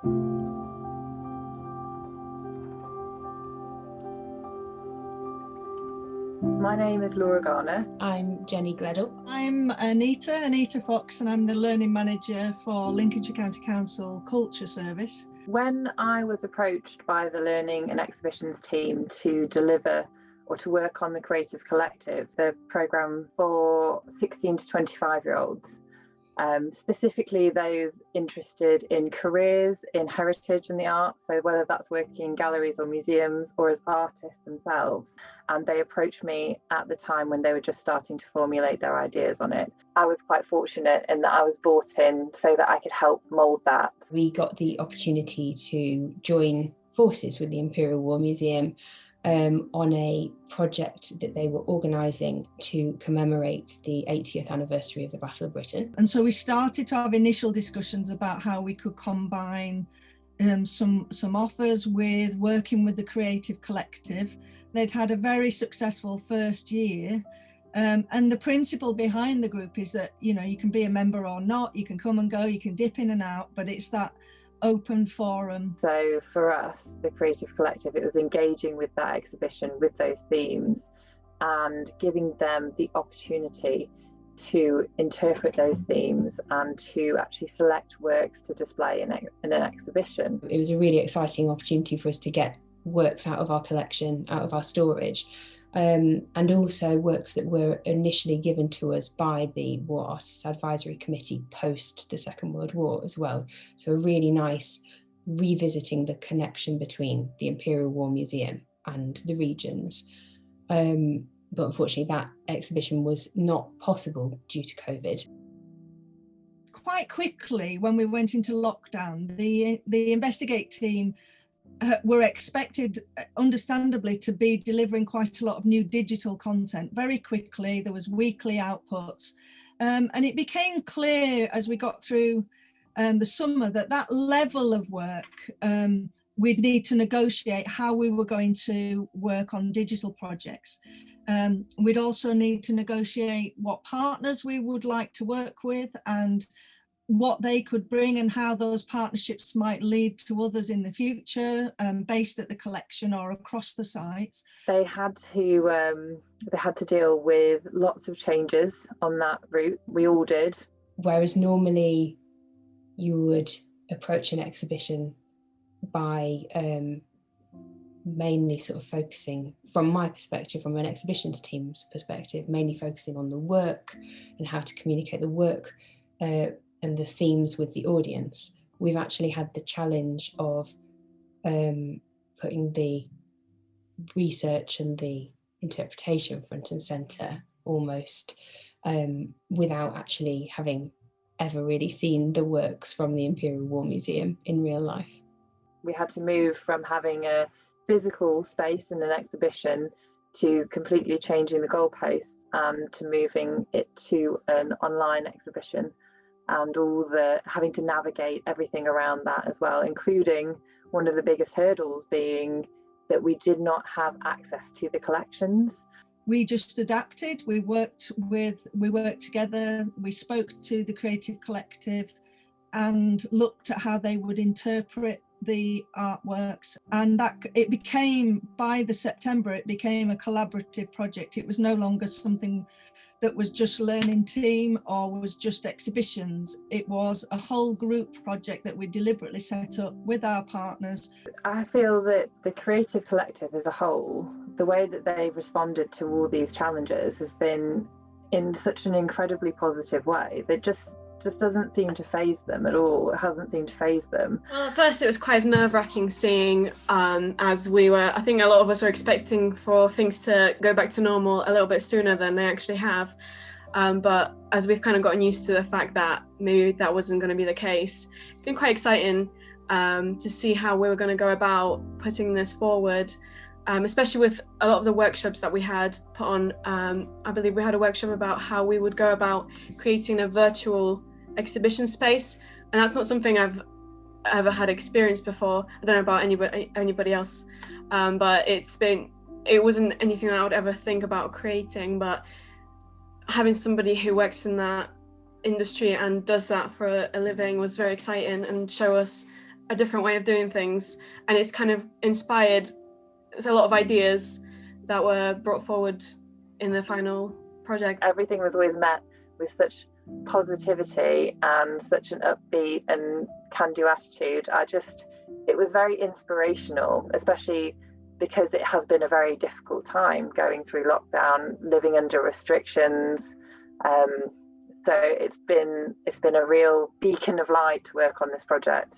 My name is Laura Garner. I'm Jenny Gledall. I'm Anita Fox, and I'm the Learning Manager for Lincolnshire County Council Culture Service. When I was approached by the Learning and Exhibitions team to deliver or to work on the Creative Collective, the programme for 16 to 25-year-olds, specifically those interested in careers in heritage and the arts, so whether that's working in galleries or museums or as artists themselves. And they approached me at the time when they were just starting to formulate their ideas on it. I was quite fortunate in that I was brought in so that I could help mould that. We got the opportunity to join forces with the Imperial War Museum on a project that they were organising to commemorate the 80th anniversary of the Battle of Britain. And so we started to have initial discussions about how we could combine some offers with working with the Creative Collective. They'd had a very successful first year. And the principle behind the group is that, you can be a member or not, you can come and go, you can dip in and out, but it's that open forum. So for us, the Creative Collective, it was engaging with that exhibition, with those themes, and giving them the opportunity to interpret those themes and to actually select works to display in an exhibition. It was a really exciting opportunity for us to get works out of our collection, out of our storage, and also works that were initially given to us by the War Artists Advisory Committee post the Second World War as well. So a really nice revisiting the connection between the Imperial War Museum and the regions. But unfortunately that exhibition was not possible due to COVID. Quite quickly, when we went into lockdown, the Investigate team were expected, understandably, to be delivering quite a lot of new digital content very quickly. There was weekly outputs, and it became clear as we got through the summer that level of work, we'd need to negotiate how we were going to work on digital projects. We'd also need to negotiate what partners we would like to work with and what they could bring and how those partnerships might lead to others in the future, based at the collection or across the sites. They had to deal with lots of changes on that route. We all did. Whereas normally you would approach an exhibition by mainly sort of focusing, from my perspective, from an exhibitions team's perspective, mainly focusing on the work and how to communicate the work and the themes with the audience. We've actually had the challenge of putting the research and the interpretation front and centre almost, without actually having ever really seen the works from the Imperial War Museum in real life. We had to move from having a physical space in an exhibition to completely changing the goalposts and to moving it to an online exhibition, and having to navigate everything around that as well, including one of the biggest hurdles being that we did not have access to the collections. We just adapted. We worked together. We spoke to the Creative Collective and looked at how they would interpret the artworks, and that it became, by the September, it became a collaborative project. It was no longer something that was just learning team or was just exhibitions. It was a whole group project that we deliberately set up with our partners. I feel that the Creative Collective as a whole, the way that they've responded to all these challenges has been in such an incredibly positive way that just doesn't seem to faze them at all. It hasn't seemed to faze them. Well, at first it was quite nerve-wracking seeing, as I think a lot of us were expecting for things to go back to normal a little bit sooner than they actually have. But as we've kind of gotten used to the fact that maybe that wasn't going to be the case, it's been quite exciting to see how we were going to go about putting this forward, especially with a lot of the workshops that we had put on. I believe we had a workshop about how we would go about creating a virtual exhibition space, and that's not something I've ever had experience before. I don't know about anybody else, but it wasn't anything I would ever think about creating, but having somebody who works in that industry and does that for a living was very exciting, and show us a different way of doing things, and it's kind of inspired a lot of ideas that were brought forward in the final project. Everything was always met with such positivity and such an upbeat and can-do attitude. It was very inspirational, especially because it has been a very difficult time going through lockdown, living under restrictions. So it's been a real beacon of light to work on this project.